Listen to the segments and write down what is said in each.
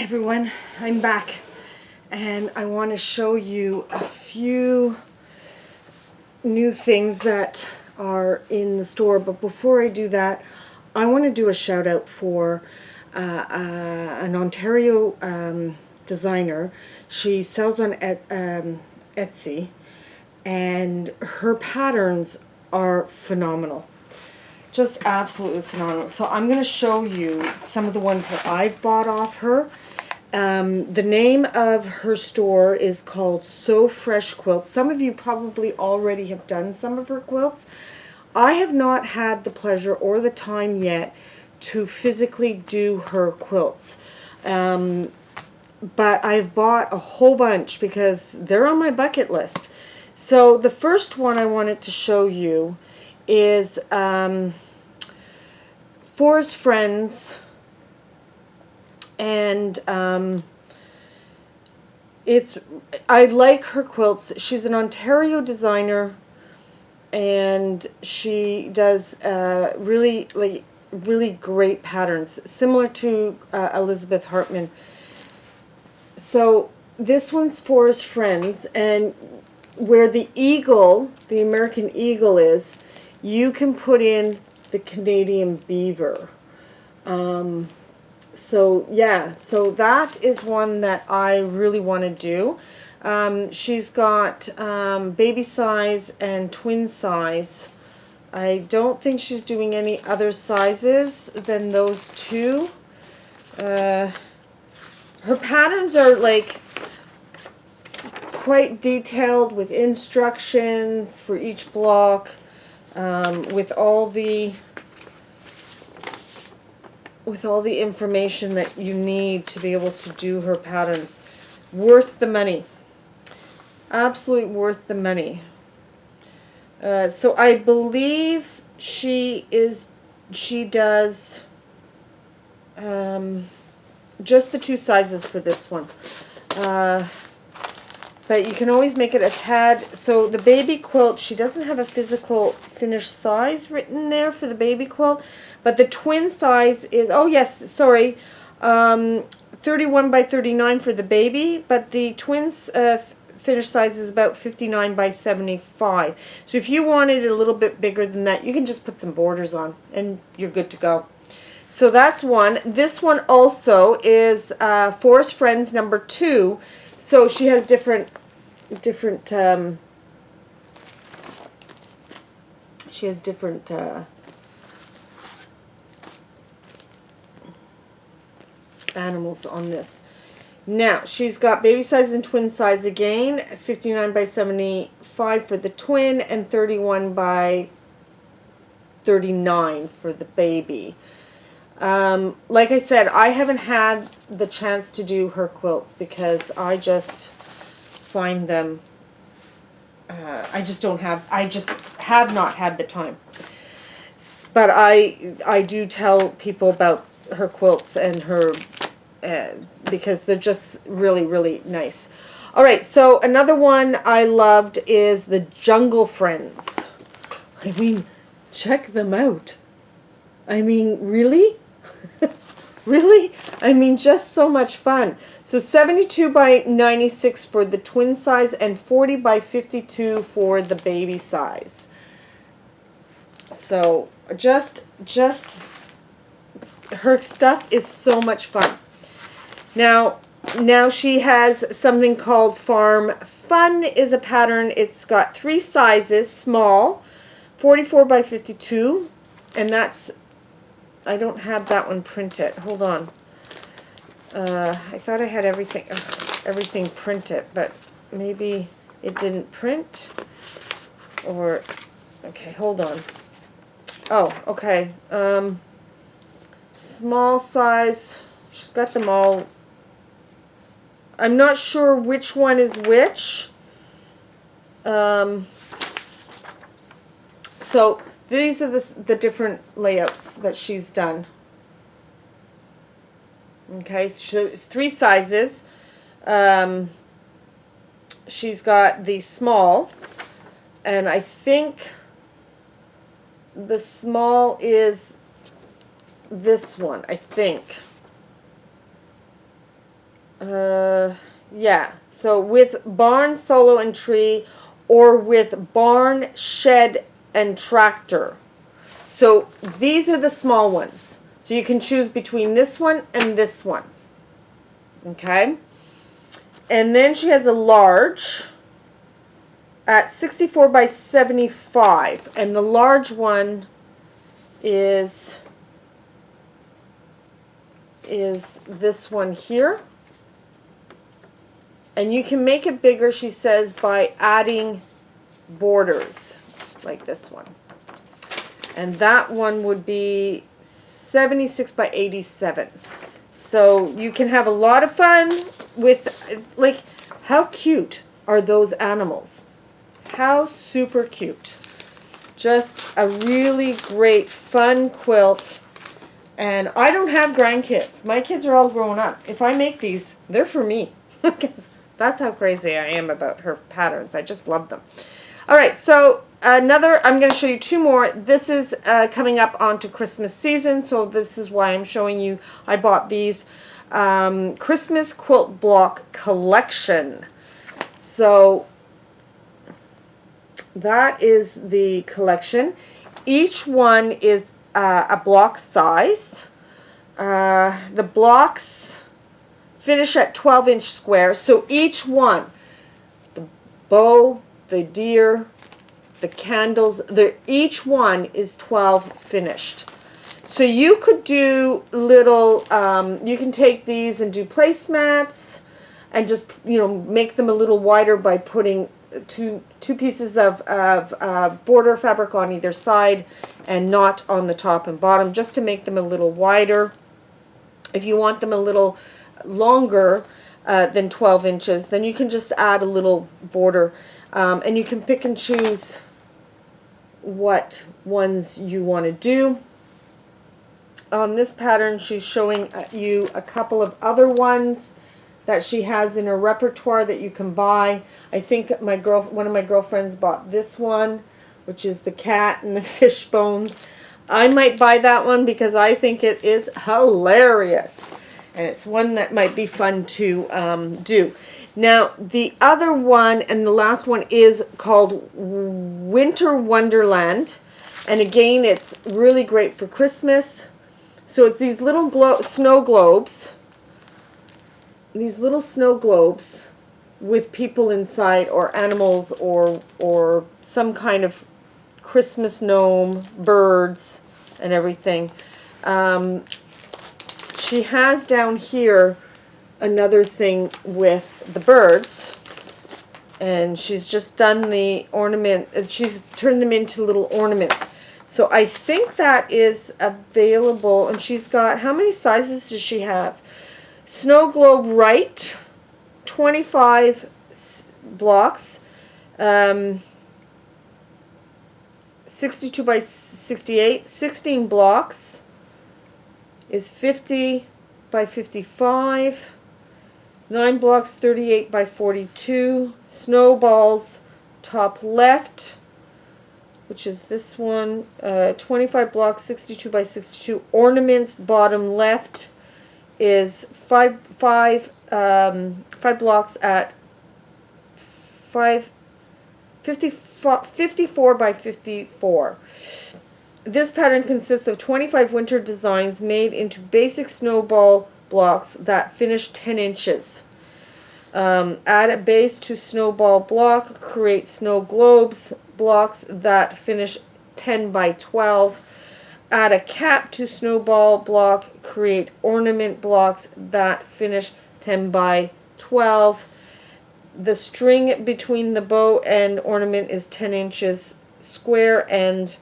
Everyone, I'm back and I want to show you a few new things that are in the store, but before I do that I want to do a shout out for an Ontario designer. She sells on Etsy and her patterns are phenomenal. Just absolutely phenomenal. So I'm going to show you some of the ones that I've bought off her. The name of her store is called So Fresh Quilts. Some of you probably already have done some of her quilts. I have not had the pleasure or the time yet to physically do her quilts. But I've bought a whole bunch because they're on my bucket list. So the first one I wanted to show you is Forest Friends, and I like her quilts. She's an Ontario designer, and she does really great patterns, similar to Elizabeth Hartman. So this one's Forest Friends, and where the eagle, the American eagle is, you can put in the Canadian beaver. So yeah, so that is one that I really want to do. She's got baby size and twin size. I don't think she's doing any other sizes than those two. Her patterns are like quite detailed with instructions for each block, with all the information that you need to be able to do her patterns. Worth the money. Absolutely worth the money. So I believe she does just the two sizes for this one. But you can always make it a tad. So the baby quilt, she doesn't have a physical finished size written there for the baby quilt, but the twin size is, oh yes, sorry, 31 by 39 for the baby, but the twins finished size is about 59 by 75. So if you wanted it a little bit bigger than that, you can just put some borders on and you're good to go. So that's one. This one also is Forest Friends number 2. So she has different animals on this. Now, she's got baby size and twin size again, 59 by 75 for the twin and 31 by 39 for the baby. Like I said, I haven't had the chance to do her quilts because I just find them, I just have not had the time. But I do tell people about her quilts and her, because they're just really nice. Alright, so another one I loved is the Jungle Friends. I mean, check them out. I mean, really? Really? I mean, just so much fun. So 72 by 96 for the twin size and 40 by 52 for the baby size. So just her stuff is so much fun. Now she has something called Farm Fun is a pattern. It's got 3 sizes, small, 44 by 52, and that's, I don't have that one printed. Hold on. I thought I had everything printed, but maybe it didn't print. Or, okay, hold on. Oh, okay. Small size. She's got them all. I'm not sure which one is which. So these are the different layouts that she's done. Okay, so 3 sizes. She's got the small, and I think the small is this one, I think. Yeah, so with barn, solo, and tree, or with barn, shed, and tractor. So these are the small ones. So you can choose between this one and this one. Okay? And then she has a large at 64 by 75. And the large one is this one here. And you can make it bigger, she says, by adding borders, like this one. And that one would be 76 by 87. So you can have a lot of fun with, like, how cute are those animals? How super cute. Just a really great, fun quilt. And I don't have grandkids. My kids are all grown up. If I make these, they're for me. Because that's how crazy I am about her patterns. I just love them. All right, so I'm going to show you two more. This is coming up onto Christmas season, so this is why I'm showing you. I bought these Christmas Quilt Block Collection. So that is the collection. Each one is a block size. The blocks finish at 12-inch squares. So each one, the bow, the deer, the candles, each one is 12 finished. So you could do little, you can take these and do placemats and just, you know, make them a little wider by putting two pieces of border fabric on either side and not on the top and bottom, just to make them a little wider. If you want them a little longer than 12 inches, then you can just add a little border, and you can pick and choose what ones you want to do. On this pattern, she's showing you a couple of other ones that she has in her repertoire that you can buy. I think one of my girlfriends bought this one, which is the cat and the fish bones. I might buy that one because I think it is hilarious. And it's one that might be fun to do. Now, the other one and the last one is called Winter Wonderland. And again, it's really great for Christmas. So it's these little snow globes. These little snow globes with people inside, or animals, or some kind of Christmas gnome, birds, and everything. She has down here another thing with the birds, and she's just done the ornament, she's turned them into little ornaments. So I think that is available, and she's got, how many sizes does she have? Snow Globe Right, 25 blocks, 62 by 68, 16 blocks is 50 by 55, 9 blocks 38 by 42, snowballs top left, which is this one, 25 blocks 62 by 62, ornaments bottom left is 5 blocks at 54 by 54. This pattern consists of 25 winter designs made into basic snowball blocks that finish 10 inches. Add a base to snowball block, create snow globes blocks that finish 10 by 12. Add a cap to snowball block, create ornament blocks that finish 10 by 12. The string between the bow and ornament is 10 inches square, and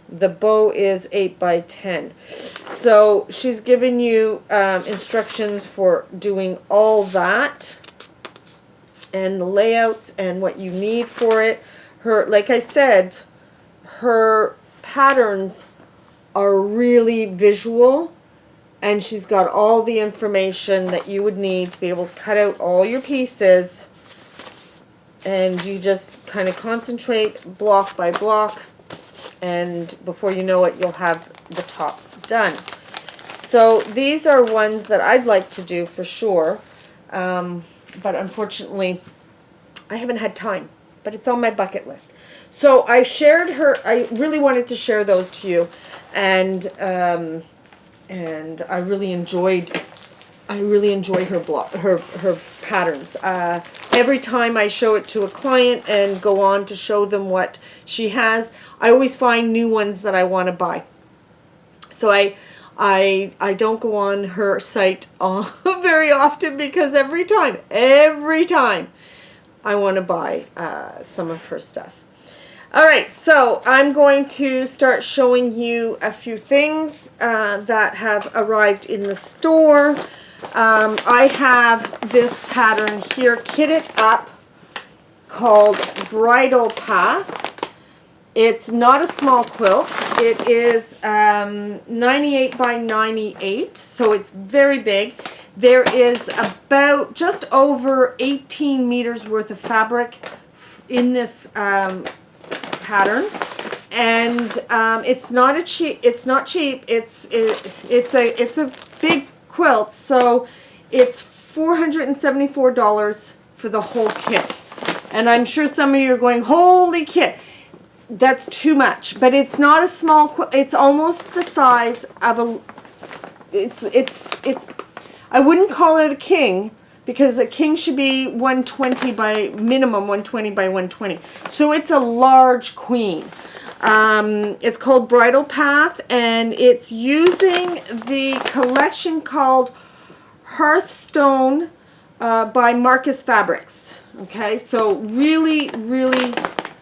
the bow is 8 by 10. So she's given you instructions for doing all that, and the layouts and what you need for it. Like I said, her patterns are really visual, and she's got all the information that you would need to be able to cut out all your pieces, and you just kind of concentrate block by block, and before you know it, you'll have the top done. So these are ones that I'd like to do for sure. But unfortunately, I haven't had time. But it's on my bucket list. So I shared her. I really wanted to share those to you, and I really enjoyed. I really enjoy her patterns. Every time I show it to a client and go on to show them what she has, I always find new ones that I want to buy. So I don't go on her site very often because every time I want to buy some of her stuff. All right, so I'm going to start showing you a few things that have arrived in the store. I have this pattern here kitted up called Bridle Path. It's not a small quilt. It is 98 by 98, so it's very big. There is about just over 18 meters worth of fabric in this pattern, and it's not cheap. It's a big quilt, so it's $474 for the whole kit. And I'm sure some of you are going, "Holy kit, that's too much." But it's not a small quilt. It's almost the size of a. It's. I wouldn't call it a king, because a king should be 120 by minimum 120 by 120. So it's a large queen. It's called Bridle Path, and it's using the collection called Hearthstone by Marcus Fabrics. Okay, so really,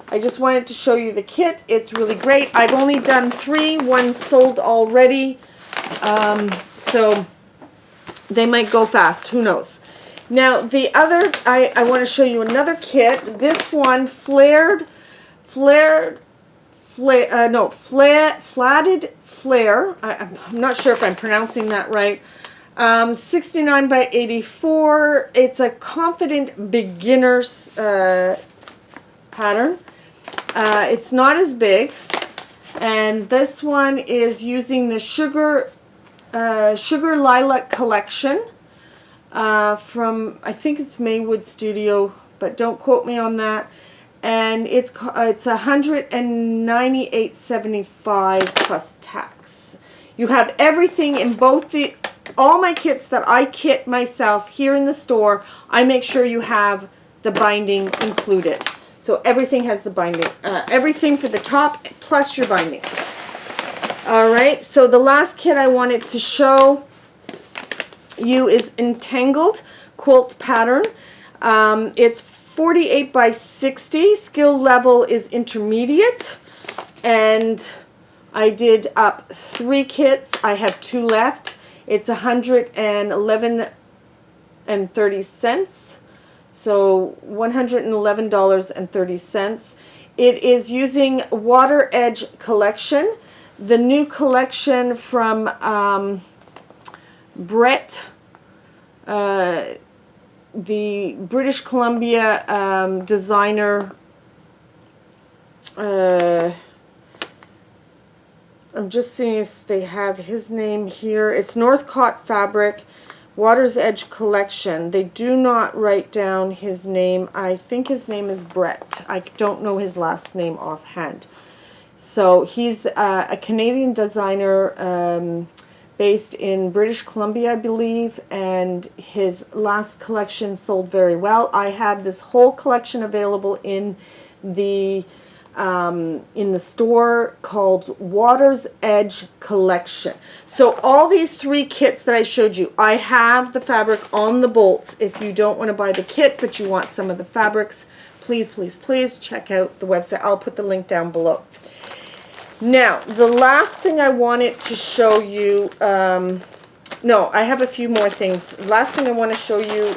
I just wanted to show you the kit. It's really great. I've only done 3. One sold already. So they might go fast. Who knows? Now, the other, I want to show you another kit. This one, flatted flare. I'm not sure if I'm pronouncing that right. 69 by 84. It's a confident beginner's pattern. It's not as big. And this one is using the Sugar Lilac collection from, I think it's Maywood Studio, but don't quote me on that. And it's $198.75 plus tax. You have everything in both all my kits that I kit myself here in the store. I make sure you have the binding included. So everything has the binding, everything for the top plus your binding. All right, so the last kit I wanted to show you is Entangled quilt pattern. It's 48 by 60. Skill level is intermediate, and I did up 3 kits. I have 2 left. It's $111.30. So $111.30. It is using Water Edge collection, the new collection from Brett, the British Columbia designer. I'm just seeing if they have his name here. It's Northcott Fabric, Water's Edge collection. They do not write down his name. I think his name is Brett. I don't know his last name offhand. So he's a Canadian designer based in British Columbia, I believe, and his last collection sold very well. I have this whole collection available in the store called Water's Edge Collection. So all these 3 kits that I showed you, I have the fabric on the bolts. If you don't want to buy the kit but you want some of the fabrics, please check out the website. I'll put the link down below. Now, the last thing I wanted to show you, no, I have a few more things. Last thing I want to show you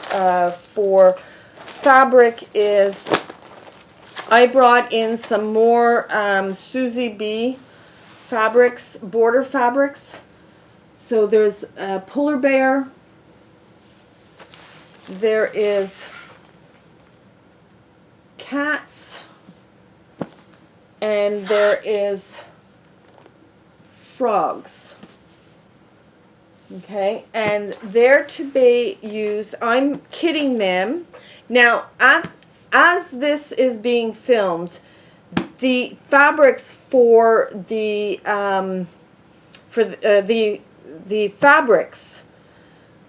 for fabric is I brought in some more Susybee fabrics, border fabrics. So there's a polar bear, there is cats, and there is frogs. Okay, and they're to be used, I'm kitting them. Now, as this is being filmed, the fabrics for the fabrics,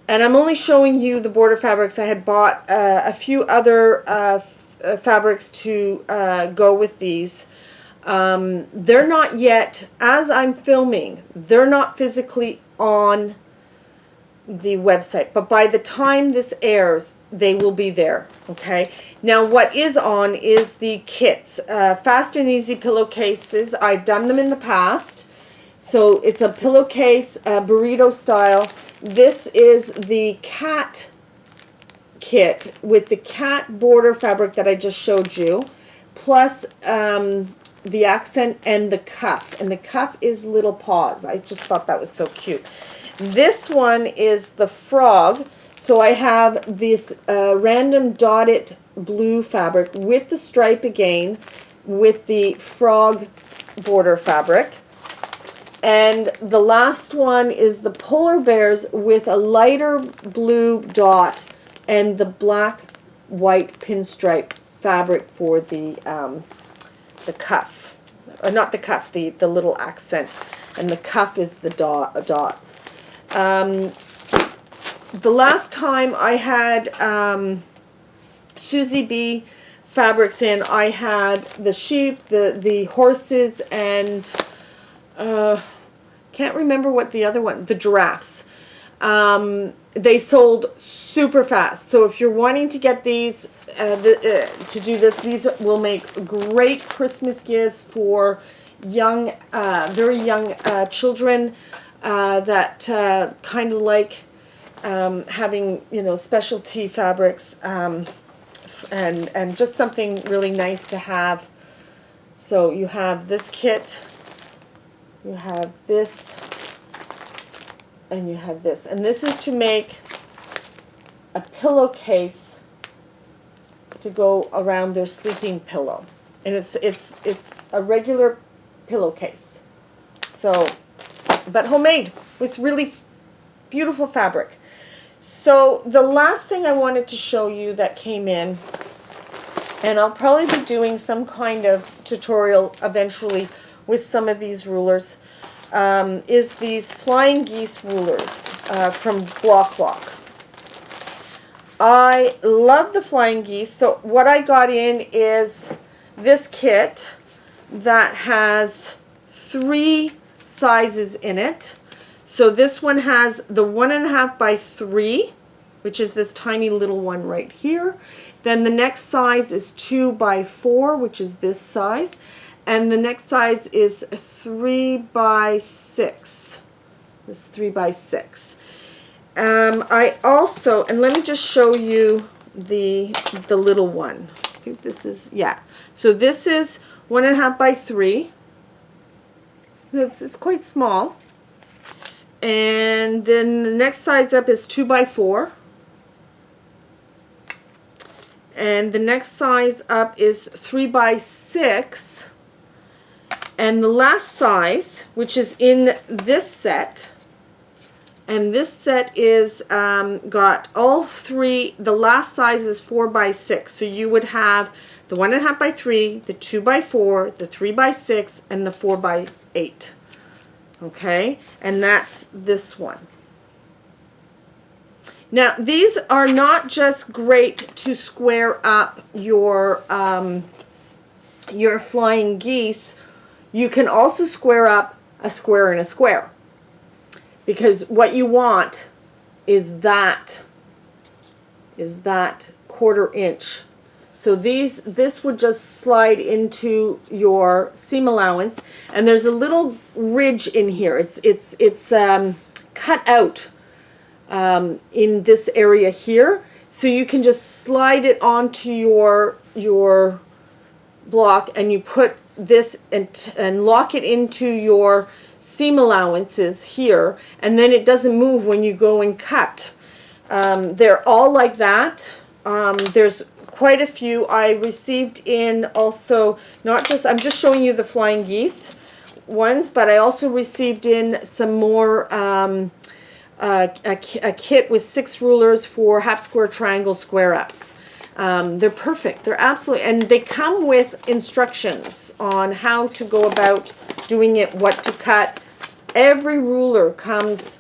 and I'm only showing you the border fabrics. I had bought a few other fabrics to go with these. They're not yet, as I'm filming, they're not physically on the website, but by the time this airs, they will be there. Okay, now what is on is the kits, fast and easy pillowcases. I've done them in the past, so it's a pillowcase, burrito style. This is the cat kit with the cat border fabric that I just showed you, plus the accent and the cuff, and the cuff is little paws. I just thought that was so cute. This one is the frog. So I have this random dotted blue fabric with the stripe again, with the frog border fabric. And the last one is the polar bears with a lighter blue dot and the black white pinstripe fabric for the cuff. Not the cuff, the little accent. And the cuff is the dots. The last time I had Susybee fabrics in, I had the sheep, the horses, and can't remember what the other one, the giraffes. They sold super fast. So if you're wanting to get these, to do this, these will make great Christmas gifts for young, very young children that kind of like having, you know, specialty fabrics, and just something really nice to have. So you have this kit, you have this, and you have this. And this is to make a pillowcase to go around their sleeping pillow. And it's a regular pillowcase. So, but homemade with really beautiful fabric. So the last thing I wanted to show you that came in, and I'll probably be doing some kind of tutorial eventually with some of these rulers, is these flying geese rulers from Bloc Loc. I love the flying geese. So what I got in is this kit that has 3 sizes in it. So this one has the 1.5 by 3, which is this tiny little one right here. Then the next size is 2 by 4, which is this size. And the next size is 3 by 6. This 3 by 6. I also, and let me just show you the little one. I think this is, yeah. So this is 1.5 by 3. It's quite small. And then the next size up is 2 by 4. And the next size up is 3 by 6. And the last size, which is in this set, and this set is got all 3, the last size is 4 by 6. So you would have the 1.5 by 3, the 2 by 4, the 3 by 6, and the 4 by 8. Okay, and that's this one. Now, these are not just great to square up your flying geese. You can also square up a square and a square, because what you want is that 1/4 inch. So this would just slide into your seam allowance, and there's a little ridge in here. It's cut out in this area here, so you can just slide it onto your block, and you put this and lock it into your seam allowances here, and then it doesn't move when you go and cut. They're all like that. There's quite a few. I received in also, not just, I'm just showing you the flying geese ones, but I also received in some more a kit with 6 rulers for half square, triangle, square ups. They're perfect. They're absolutely, and they come with instructions on how to go about doing it, what to cut. Every ruler comes,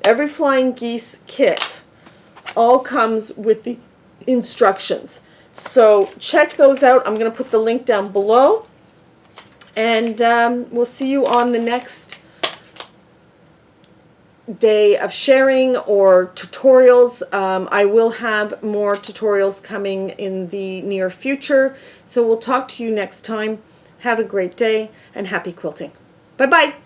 every Flying Geese kit all comes with the instructions. So check those out. I'm going to put the link down below. And we'll see you on the next day of sharing or tutorials. I will have more tutorials coming in the near future. So we'll talk to you next time. Have a great day and happy quilting. Bye-bye.